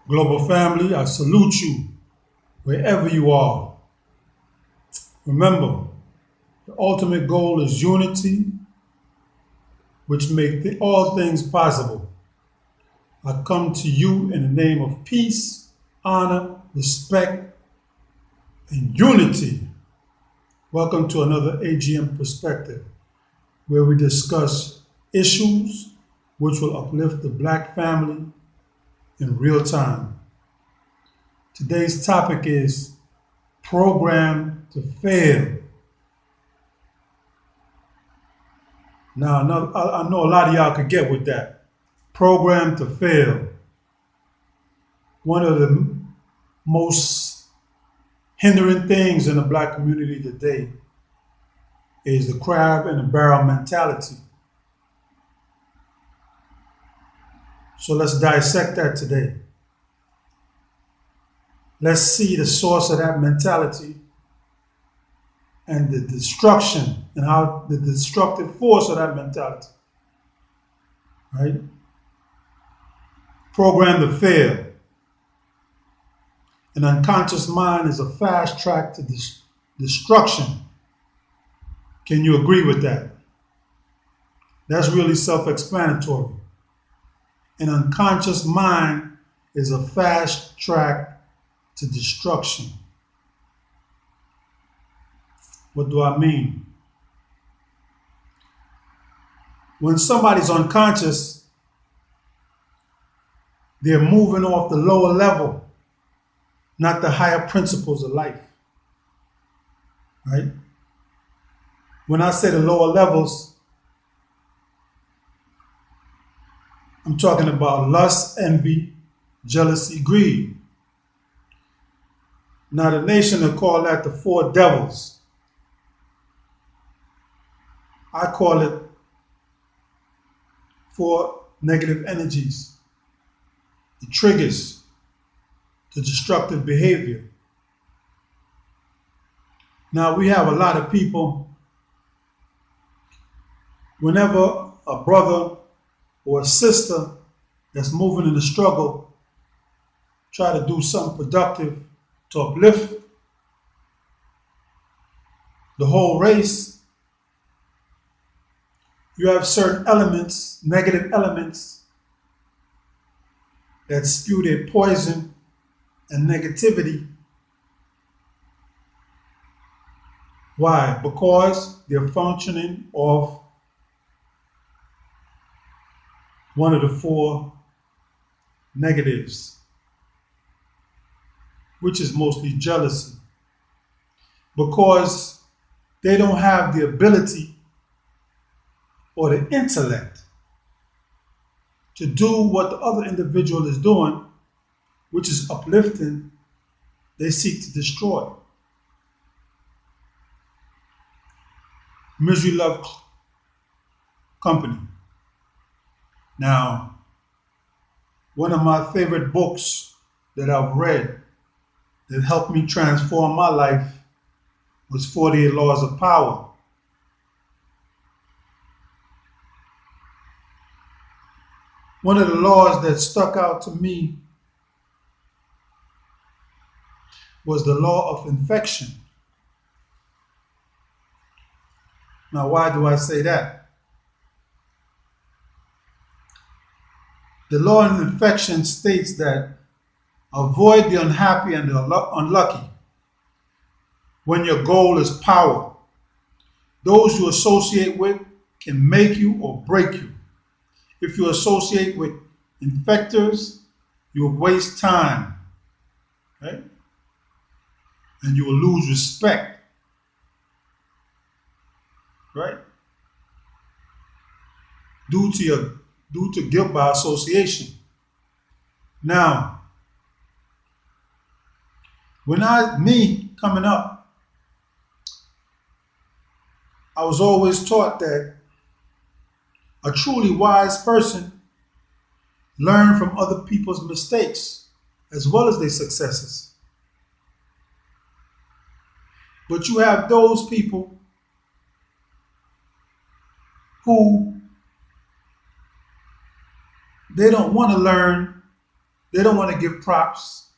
Global family, I salute you wherever you are. Remember, the ultimate goal is unity, which make all things possible. I come to you in the name of peace, honor, respect, and unity. Welcome to another AGM Perspective, where we discuss issues which will uplift the black family in real time. Today's topic is program to fail. Now, I know a lot of y'all could get with that. Program to fail. One of the most hindering things in the black community today is the crab in the barrel mentality. So let's dissect that today. Let's see the source of that mentality and the destruction and how the destructive force of that mentality. Right? Program to fail. An unconscious mind is a fast track to destruction. Can you agree with that? That's really self-explanatory. An unconscious mind is a fast track to destruction. What do I mean? When somebody's unconscious, they're moving off the lower level, not the higher principles of life. Right? When I say the lower levels, I'm talking about lust, envy, jealousy, greed. Now, the nation will call that the four devils. I call it four negative energies, the triggers, the destructive behavior. Now, we have a lot of people, whenever a brother or a sister that's moving in the struggle try to do something productive to uplift the whole race, you have certain elements, negative elements, that spew their poison and negativity. Why? Because they're functioning off one of the four negatives, which is mostly jealousy. Because they don't have the ability or the intellect to do what the other individual is doing, which is uplifting, they seek to destroy. Misery love company. Now, one of my favorite books that I've read that helped me transform my life was 48 Laws of Power. One of the laws that stuck out to me was the law of infection. Now, why do I say that? The law of infection states that avoid the unhappy and the unlucky when your goal is power. Those you associate with can make you or break you. If you associate with infectors, you will waste time, right? And you will lose respect, right? Due to guilt by association. Now, me coming up, I was always taught that a truly wise person learns from other people's mistakes as well as their successes. But you have those people who they don't want to learn They don't want to give props.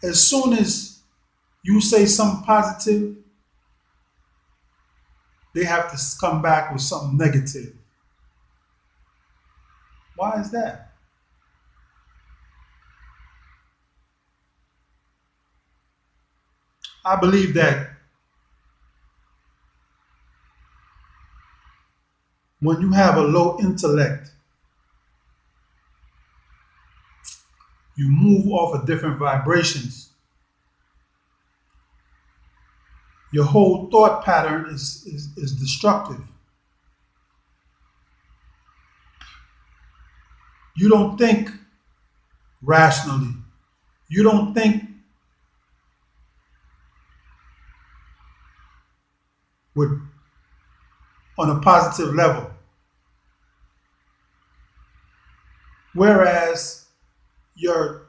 As soon as you say something positive, they have to come back with something negative. Why is that? I believe that when you have a low intellect, you move off of different vibrations. Your whole thought pattern is destructive. You don't think rationally. You don't think with on a positive level. Whereas your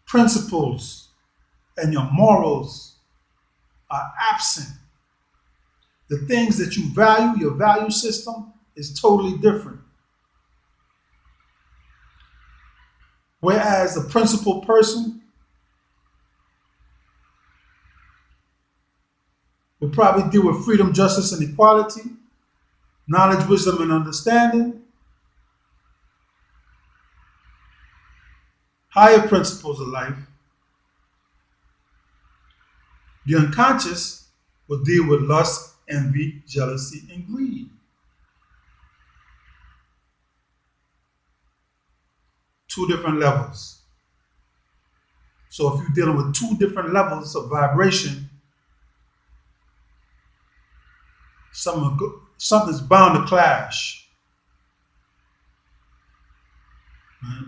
principles and your morals are absent. The things that you value, your value system, is totally different. Whereas a principled person will probably deal with freedom, justice, and equality, knowledge, wisdom, and understanding, higher principles of life. The unconscious will deal with lust, envy, jealousy, and greed. Two different levels. So if you're dealing with two different levels of vibration, something's bound to clash. Right?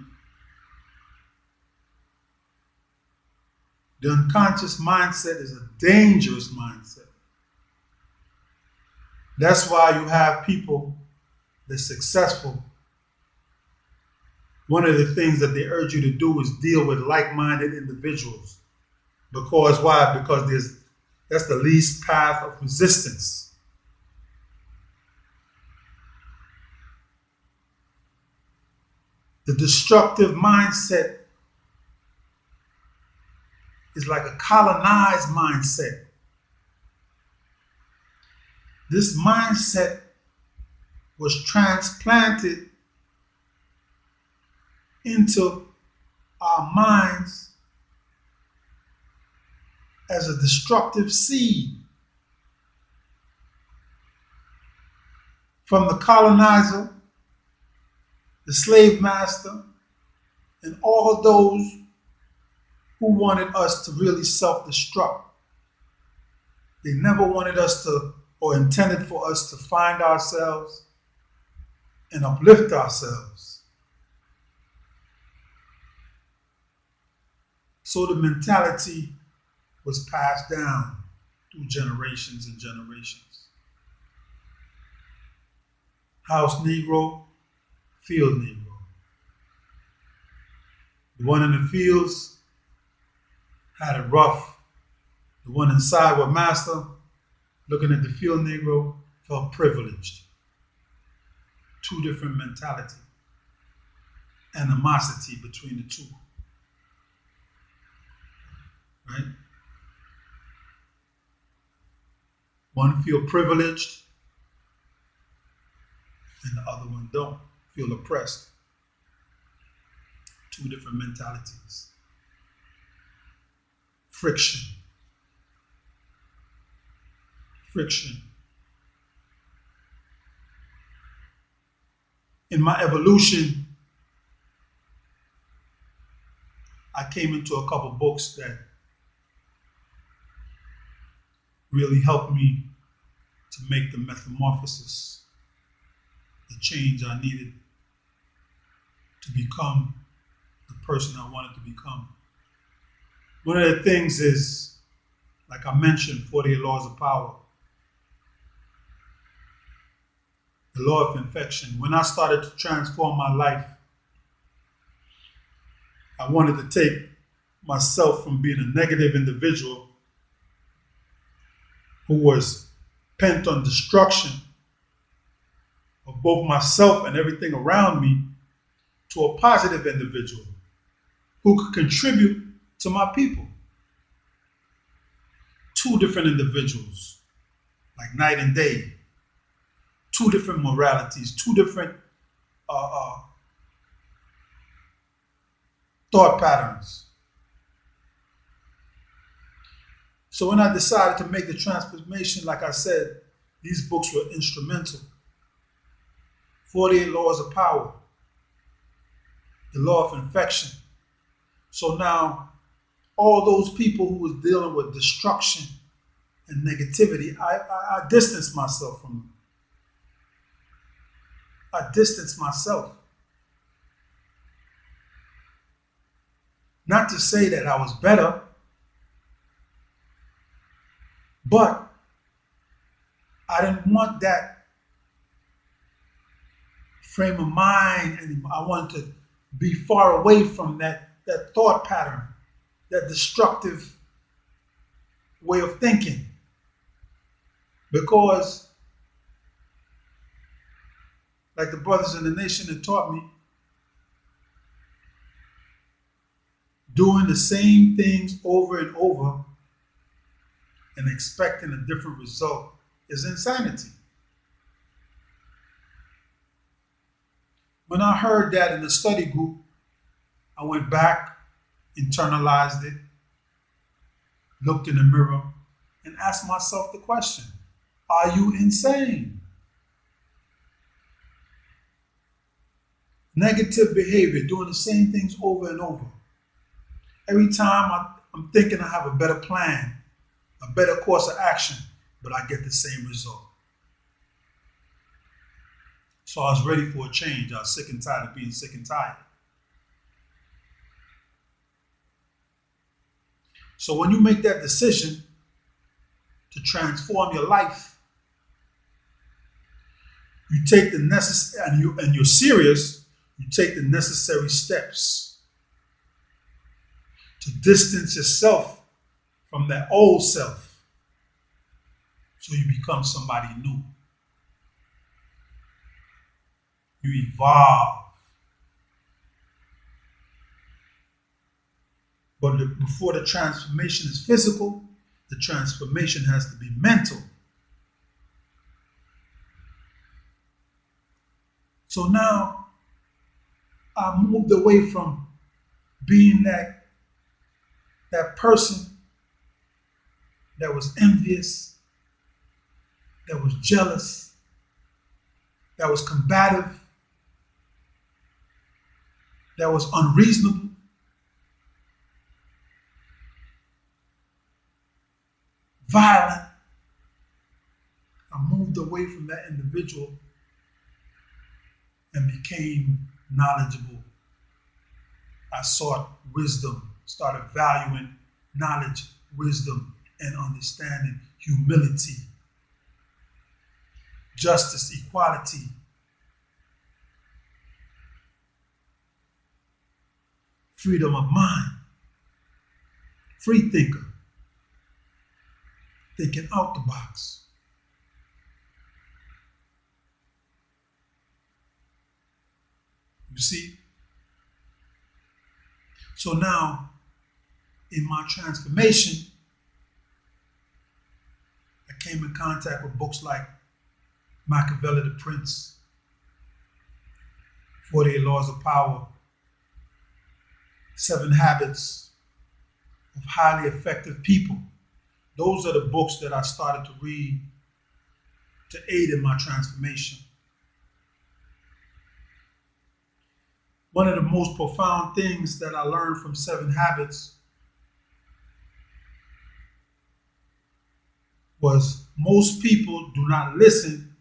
The unconscious mindset is a dangerous mindset. That's why you have people that's successful. One of the things that they urge you to do is deal with like-minded individuals. Because why? Because that's the least path of resistance. The destructive mindset is like a colonized mindset. This mindset was transplanted into our minds as a destructive seed from the colonizer, the slave master, and all those who wanted us to really self-destruct. They never wanted us to, or intended for us to find ourselves and uplift ourselves. So the mentality was passed down through generations and generations. House Negro, field Negro. The one in the fields had it rough. The one inside with master, looking at the field Negro, felt privileged. Two different mentality, animosity between the two. Right? One feel privileged and the other one don't, feel oppressed. Two different mentalities. Friction. In my evolution, I came into a couple books that really helped me to make the metamorphosis, the change I needed to become the person I wanted to become. One of the things is, like I mentioned, 48 laws of power. The law of infection. When I started to transform my life, I wanted to take myself from being a negative individual who was bent on destruction of both myself and everything around me, to a positive individual who could contribute to my people. Two different individuals, like night and day, two different moralities, two different thought patterns. So when I decided to make the transformation, like I said, these books were instrumental. 48 Laws of Power, the Law of Infection. So now, all those people who was dealing with destruction and negativity, I distanced myself from them. I distanced myself. Not to say that I was better, but I didn't want that frame of mind anymore. I wanted to be far away from that thought pattern, that destructive way of thinking. Because, like the brothers in the nation had taught me, doing the same things over and over and expecting a different result is insanity. When I heard that in the study group, I went back, internalized it, looked in the mirror, and asked myself the question, are you insane? Negative behavior, doing the same things over and over. Every time I'm thinking I have a better plan, a better course of action, but I get the same result. So I was ready for a change. I was sick and tired of being sick and tired. So when you make that decision to transform your life, you take the necessary, and you're serious, you take the necessary steps to distance yourself from that old self so you become somebody new. You evolve. But before the transformation is physical, the transformation has to be mental. So now I moved away from being that person that was envious, that was jealous, that was combative, that was unreasonable. Violent. I moved away from that individual and became knowledgeable. I sought wisdom, started valuing knowledge, wisdom, and understanding, humility, justice, equality, freedom of mind, free thinker, thinking out the box. You see? So now, in my transformation, I came in contact with books like Machiavelli the Prince, 48 Laws of Power, 7 Habits of Highly Effective People. Those are the books that I started to read to aid in my transformation. One of the most profound things that I learned from 7 Habits was most people do not listen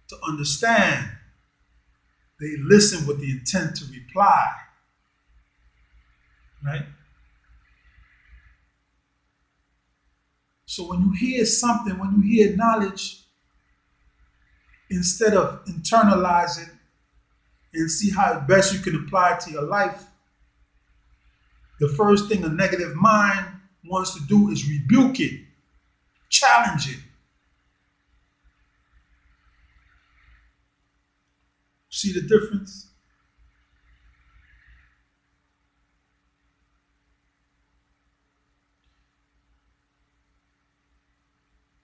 to understand. They listen with the intent to reply. Right? So when you hear something, when you hear knowledge, instead of internalize it and see how best you can apply it to your life, the first thing a negative mind wants to do is rebuke it, challenge it. See the difference?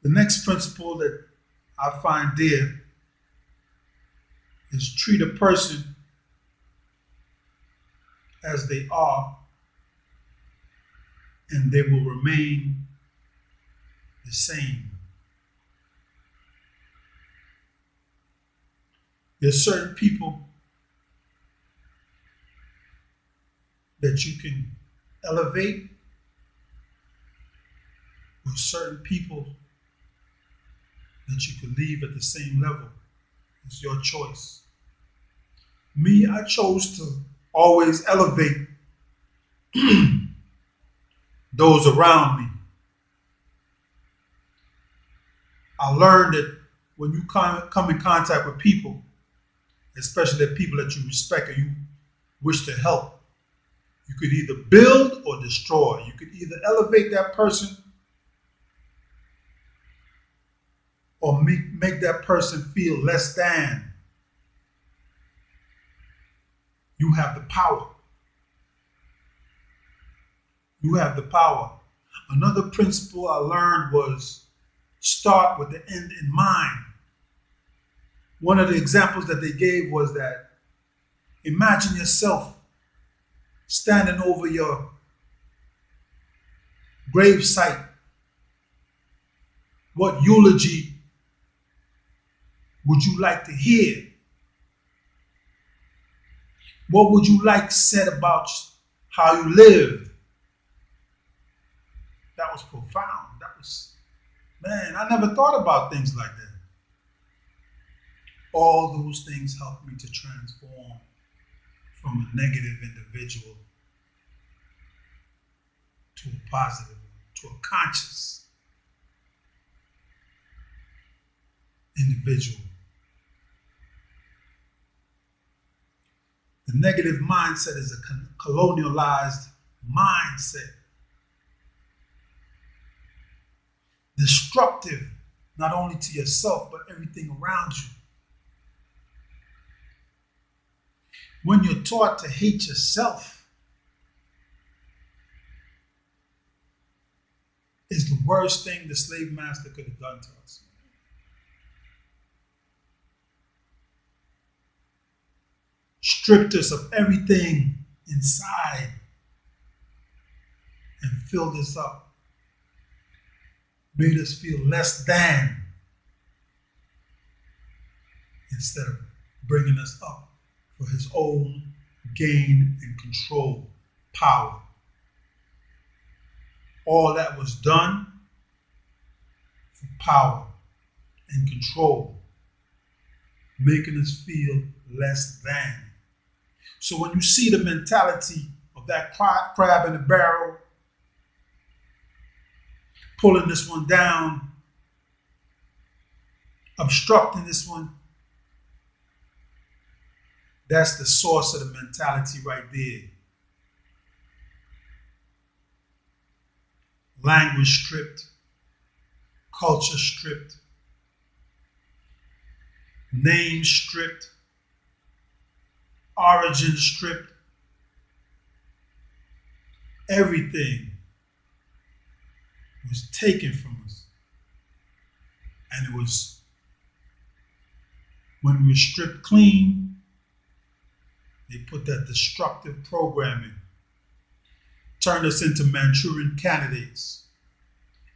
The next principle that I find dear is treat a person as they are, and they will remain the same. There's certain people that you can elevate, or certain people that you can leave at the same level. It's your choice. Me, I chose to always elevate those around me. I learned that when you come in contact with people, especially the people that you respect and you wish to help, you could either build or destroy. You could either elevate that person or make that person feel less than. You have the power. You have the power. Another principle I learned was start with the end in mind. One of the examples that they gave was that imagine yourself standing over your grave site. What eulogy would you like to hear? What would you like said about how you lived? That was profound. Man, I never thought about things like that. All those things helped me to transform from a negative individual to a positive, to a conscious individual. The negative mindset is a colonialized mindset. Destructive, not only to yourself, but everything around you. When you're taught to hate yourself, is the worst thing the slave master could have done to us. Stripped us of everything inside and filled us up. Made us feel less than instead of bringing us up for his own gain and control, power. All that was done for power and control, making us feel less than. So when you see the mentality of that crab in the barrel, pulling this one down, obstructing this one, that's the source of the mentality right there. Language stripped, culture stripped, name stripped, origin stripped, everything was taken from us. And it was when we were stripped clean, they put that destructive programming, turned us into Manchurian candidates,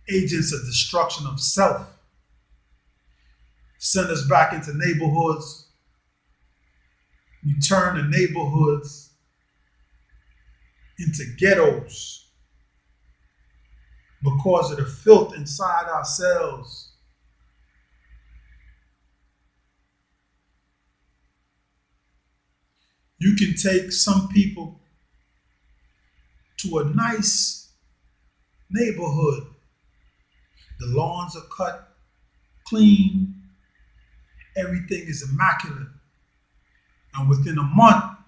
agents of destruction of self, sent us back into neighborhoods. We turned the neighborhoods into ghettos because of the filth inside ourselves. You can take some people to a nice neighborhood. The lawns are cut clean. Everything is immaculate. And within a month,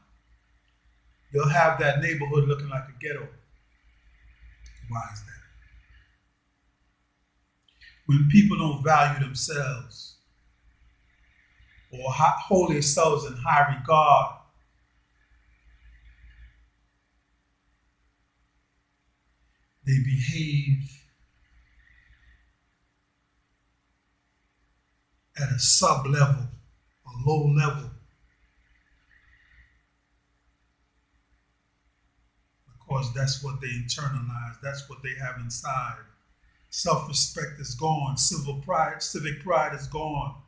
they'll have that neighborhood looking like a ghetto. Why is that? When people don't value themselves or hold themselves in high regard, they behave a sub-level, a low level, because that's what they internalize. That's what they have inside. Self-respect is gone. Civic pride is gone.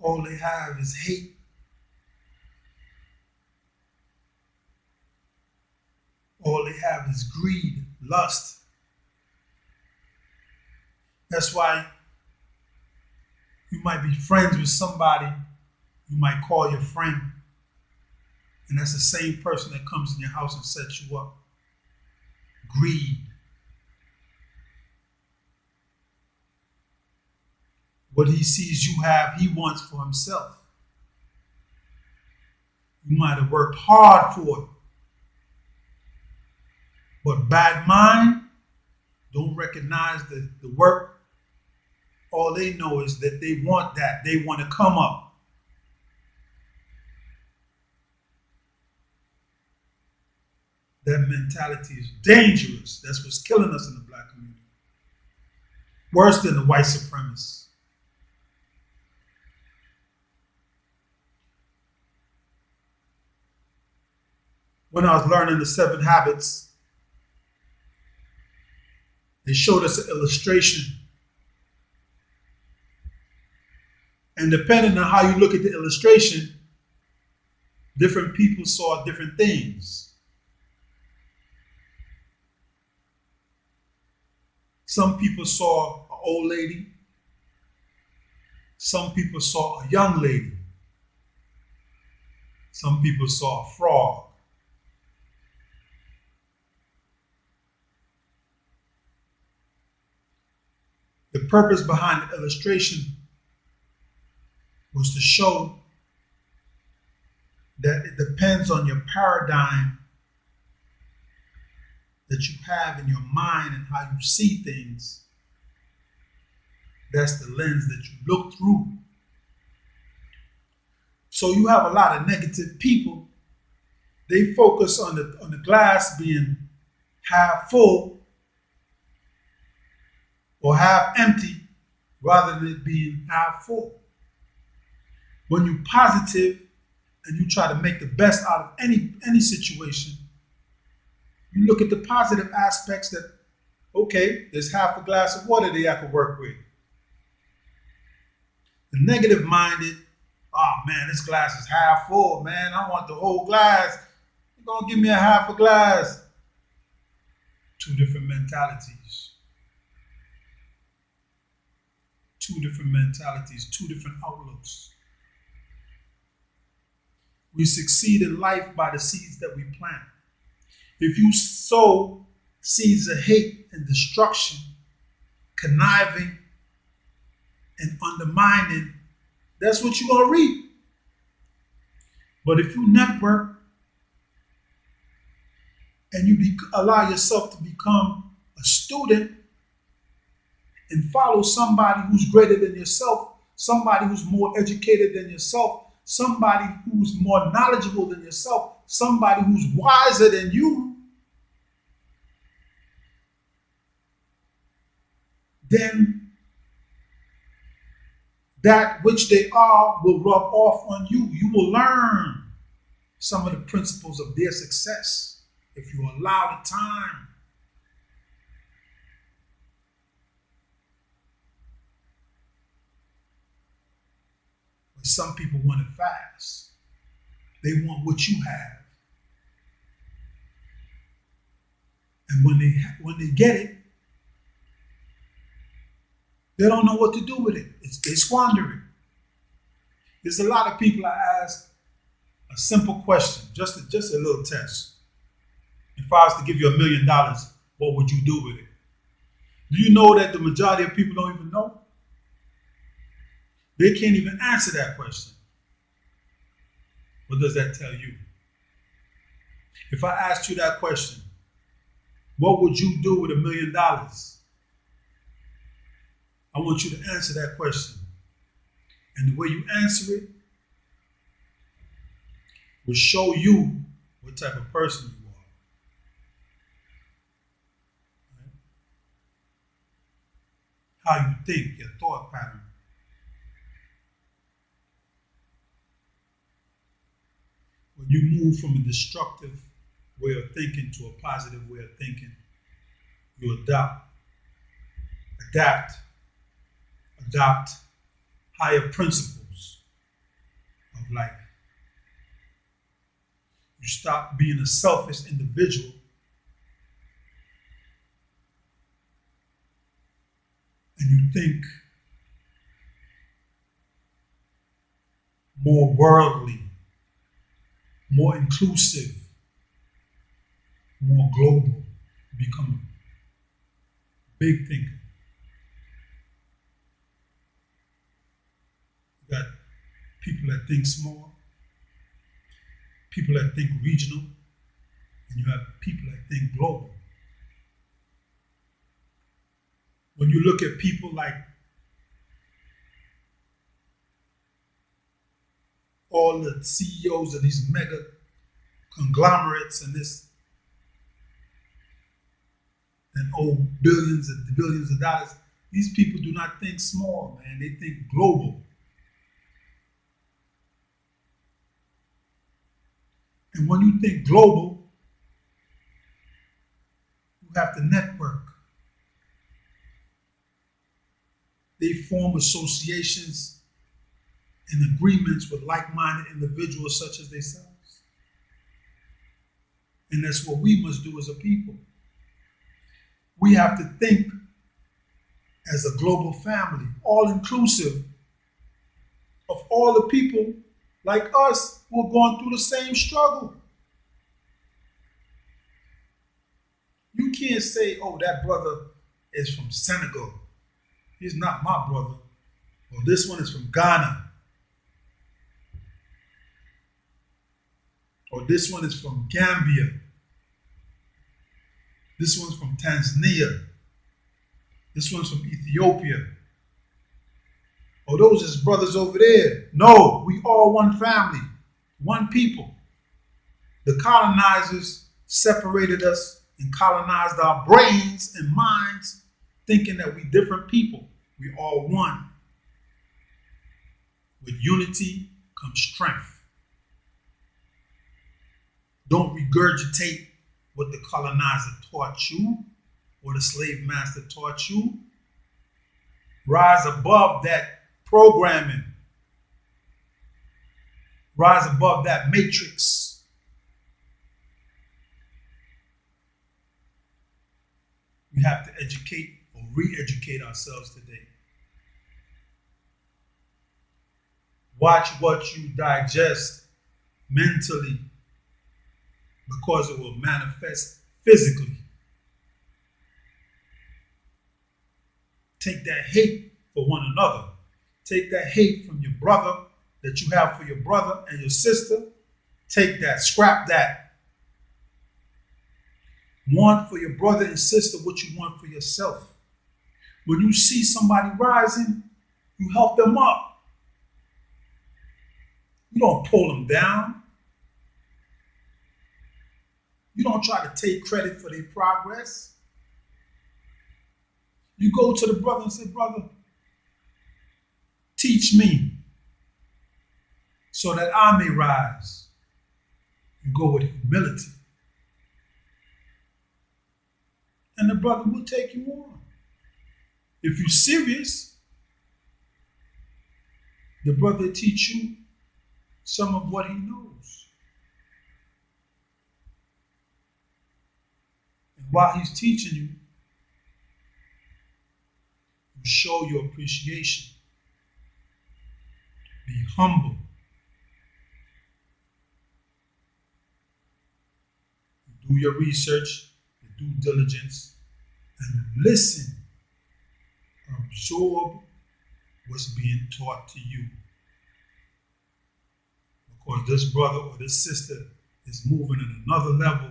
All they have is hate. All they have is greed, lust. That's why you might be friends with somebody you might call your friend, and that's the same person that comes in your house and sets you up. Greed. What he sees you have, he wants for himself. You might have worked hard for it, but bad mind don't recognize the work. All they know is that they want that. They want to come up. That mentality is dangerous. That's what's killing us in the black community. Worse than the white supremacists. When I was learning the 7 habits, they showed us an illustration. And depending on how you look at the illustration, different people saw different things. Some people saw an old lady. Some people saw a young lady. Some people saw a frog. The purpose behind the illustration was to show that it depends on your paradigm that you have in your mind and how you see things. That's the lens that you look through. So you have a lot of negative people. They focus on the glass being half full or half empty rather than it being half full. When you're positive and you try to make the best out of any situation, you look at the positive aspects that, okay, there's half a glass of water that I could work with. The negative minded, oh man, this glass is half full, man. I want the whole glass. You're going to give me a half a glass. 2 different mentalities. 2 different mentalities, 2 different outlooks. We succeed in life by the seeds that we plant. If you sow seeds of hate and destruction, conniving and undermining, that's what you're going to reap. But if you network and you allow yourself to become a student and follow somebody who's greater than yourself, somebody who's more educated than yourself, somebody who's more knowledgeable than yourself, somebody who's wiser than you, then that which they are will rub off on you. You will learn some of the principles of their success if you allow the time. But some people want it fast. They want what you have. And when they get it, they don't know what to do with it. They squander it. There's a lot of people I ask a simple question, just a little test. If I was to give you $1 million, what would you do with it? Do you know that the majority of people don't even know? They can't even answer that question. What does that tell you? If I asked you that question, what would you do with $1 million? I want you to answer that question. And the way you answer it will show you what type of person you are. how you think, your thought pattern. When you move from a destructive way of thinking to a positive way of thinking, you adapt, adopt higher principles of life. You stop being a selfish individual and you think more worldly, more inclusive, more global. You become a big thinker. You got people that think small, people that think regional, and you have people that think global. When you look at people like all the CEOs of these mega conglomerates and owe billions of dollars, these people do not think small, man. They think global. And when you think global, you have to network. They form associations and agreements with like-minded individuals such as themselves. And that's what we must do as a people. We have to think as a global family, all inclusive of all the people like us who are going through the same struggle. You can't say, oh, that brother is from Senegal. He's not my brother. Or this one is from Ghana. Or this one is from Gambia. This one's from Tanzania. This one's from Ethiopia. Oh, those is brothers over there. No, we all one family, one people. The colonizers separated us and colonized our brains and minds, thinking that we different people. We all one. With unity comes strength. Don't regurgitate what the colonizer taught you or the slave master taught you. Rise above that programming. Rise above that matrix. We have to educate or re-educate ourselves today. Watch what you digest mentally, because it will manifest physically. Take that hate for one another. Take that hate from your brother that you have for your brother and your sister. Take that, scrap that. Want for your brother and sister what you want for yourself. When you see somebody rising, you help them up. You don't pull them down. You don't try to take credit for their progress. You go to the brother and say, brother, teach me so that I may rise. You go with humility. And the brother will take you on. If you're serious, the brother will teach you some of what he knows. And while he's teaching you, you show your appreciation. Be humble. You do your research, your due diligence, and listen. Absorb what's being taught to you. Because this brother or this sister is moving at another level,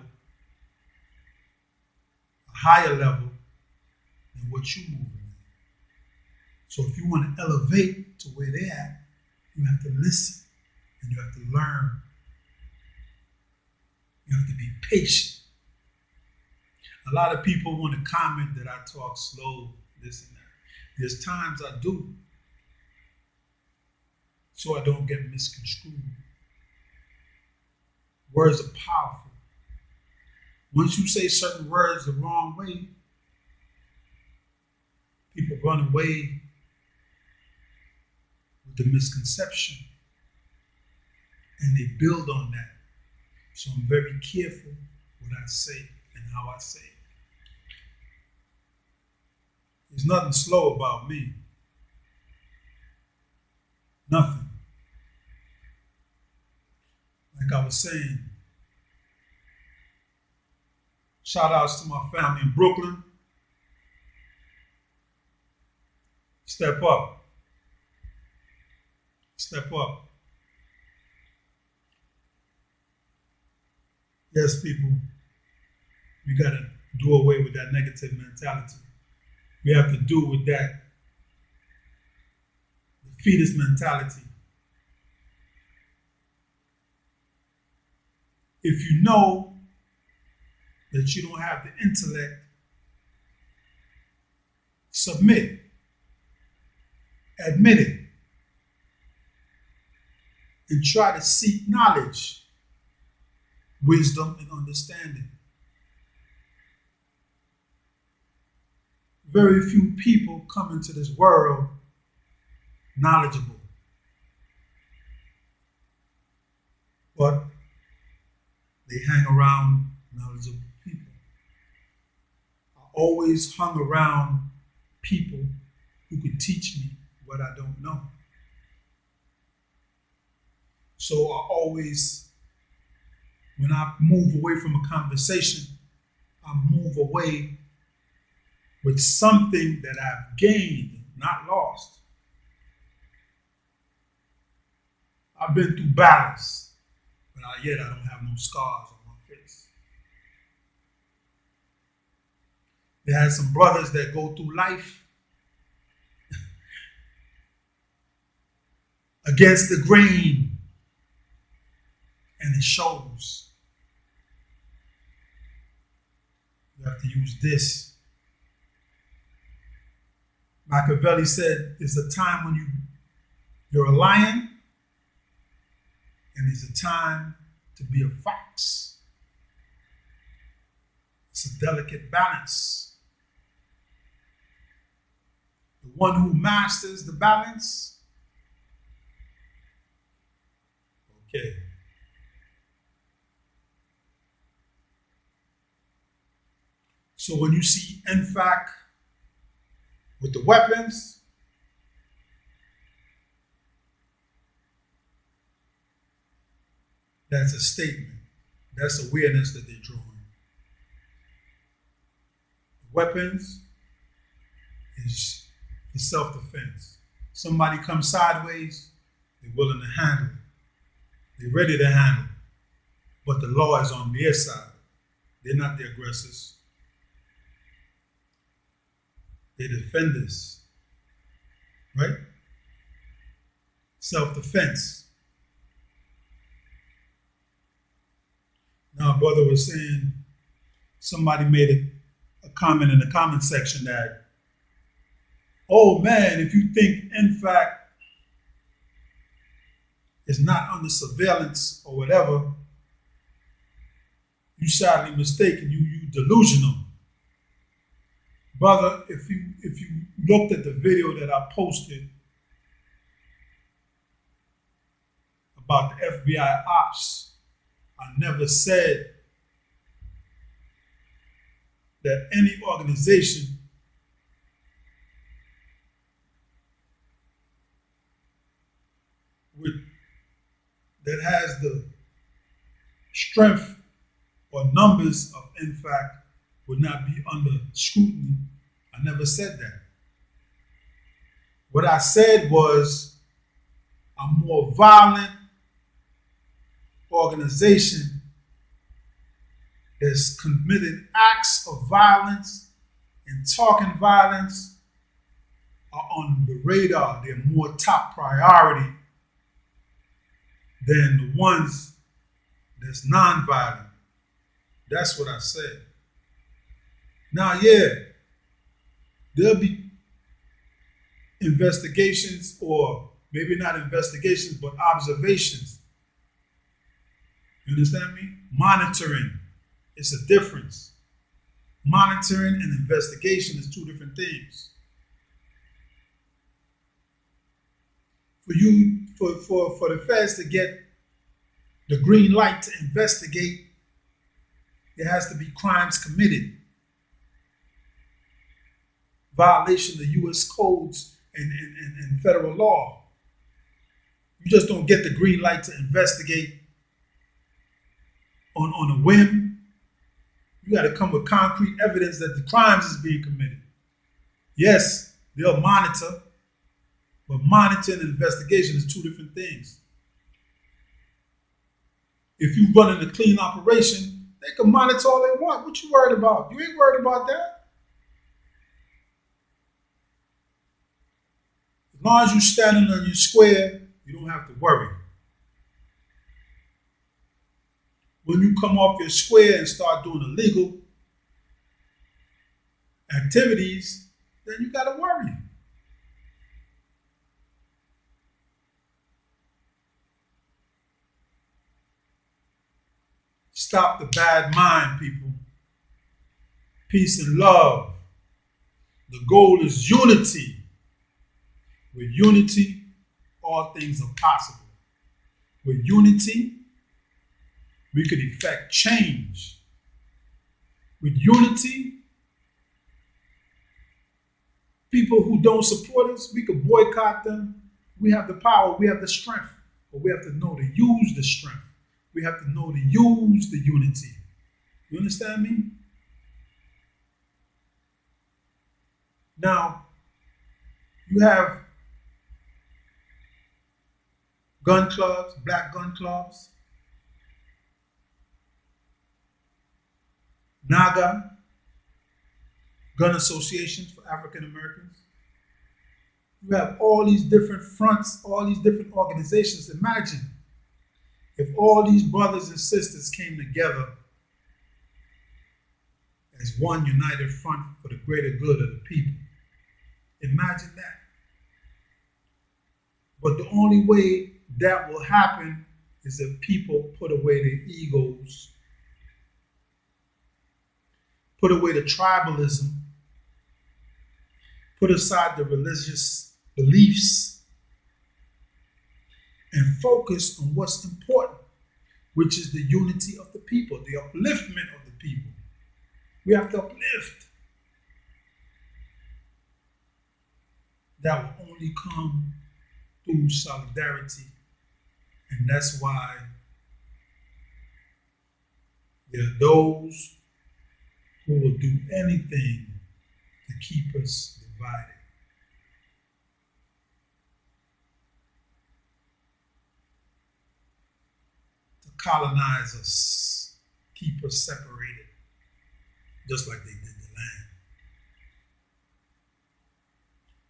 a higher level than what you're moving at. So if you want to elevate to where they're at, you have to listen and you have to learn. You have to be patient. A lot of people want to comment that I talk slow, this and that. There's times I do, so I don't get misconstrued. Words are powerful. Once you say certain words the wrong way, people run away with the misconception and they build on that. So I'm very careful what I say and how I say it. There's nothing slow about me. Nothing. Like I was saying, shout outs to my family in Brooklyn. Step up. Step up. Yes, people, we got to do away with that negative mentality. We have to do with that defeatist mentality. If you know that you don't have the intellect, submit. Admit it. And try to seek knowledge, wisdom, and understanding. Very few people come into this world knowledgeable. But they hang around knowledgeable people. I always hung around people who could teach me what I don't know. So I always, when I move away from a conversation, I move away with something that I've gained, not lost. I've been through battles, but yet I don't have no scars on my face. There are some brothers that go through life against the grain, and it shows. You have to use this. Machiavelli said, there's a time when you're a lion, and there's a time to be a fox. It's a delicate balance. The one who masters the balance, okay. So when you see N.A.A.G.A with the weapons, that's a statement. That's awareness that they're drawing. Weapons is for self-defense. Somebody comes sideways, they're willing to handle it. They're ready to handle it. But the law is on their side. They're not the aggressors. They're defenders. Right? Self-defense. Now, a brother was saying, somebody made a comment in the comment section that, oh man, if you think N.A.A.G.A is not under surveillance or whatever, you sadly mistaken, you delusional. Brother, if you looked at the video that I posted about the FBI ops, I never said that any organization that has the strength or numbers of N.A.A.G.A would not be under scrutiny. I never said that. What I said was a more violent organization that's committed acts of violence and talking violence are on the radar. They're more top priority than the ones that's nonviolent. That's what I said. Now, yeah, there'll be investigations, or maybe not investigations, but observations. You understand me? Monitoring. It's a difference. Monitoring and investigation is two different things. For the feds to get the green light to investigate, there has to be crimes committed, violation of U.S. codes and federal law. You just don't get the green light to investigate on a whim. You got to come with concrete evidence that the crimes is being committed. Yes, they'll monitor, but monitoring and investigation is two different things. If you run a clean operation, they can monitor all they want. What you worried about? You ain't worried about that. As long as you're standing on your square, you don't have to worry. When you come off your square and start doing illegal activities, then you got to worry. Stop the bad mind, people. Peace and love. The goal is unity. With unity, all things are possible. With unity, we could effect change. With unity, people who don't support us, we could boycott them. We have the power, we have the strength, but we have to know to use the strength. We have to know to use the unity. You understand me? Now, you have gun clubs, black gun clubs, N.A.A.G.A, gun associations for African Americans. You have all these different fronts, all these different organizations. Imagine if all these brothers and sisters came together as one united front for the greater good of the people. Imagine that. But the only way that will happen is if people put away their egos, put away the tribalism, put aside the religious beliefs, and focus on what's important, which is the unity of the people, the upliftment of the people. We have to uplift. That will only come through solidarity. And that's why there are those who will do anything to keep us divided. To colonize us, keep us separated, just like they did the land.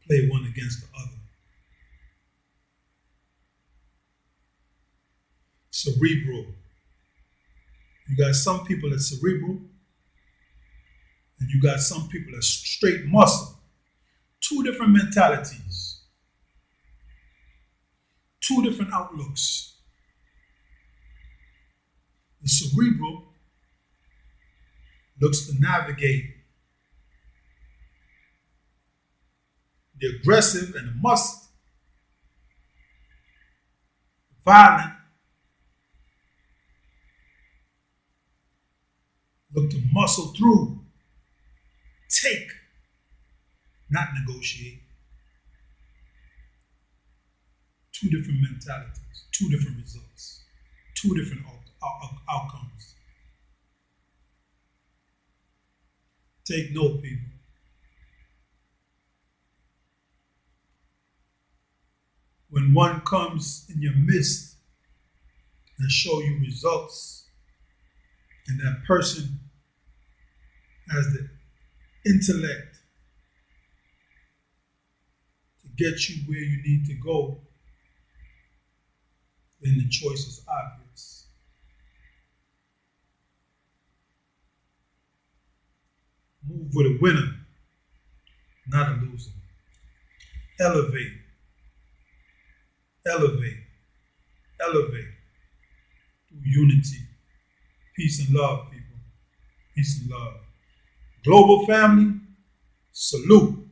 Play one against the other. Cerebral. You got some people that's cerebral, and you got some people that's straight muscle. Two different mentalities. Two different outlooks. The cerebral looks to navigate. The aggressive and the muscle, violent, look to muscle through, take, not negotiate. Two different mentalities, two different results, two different outcomes. Take note, people. When one comes in your midst and show you results, and that person has the intellect to get you where you need to go, then the choice is obvious. Move with a winner, not a loser. elevate, elevate, elevate through unity, peace and love, people. Peace and love. Global family, salute.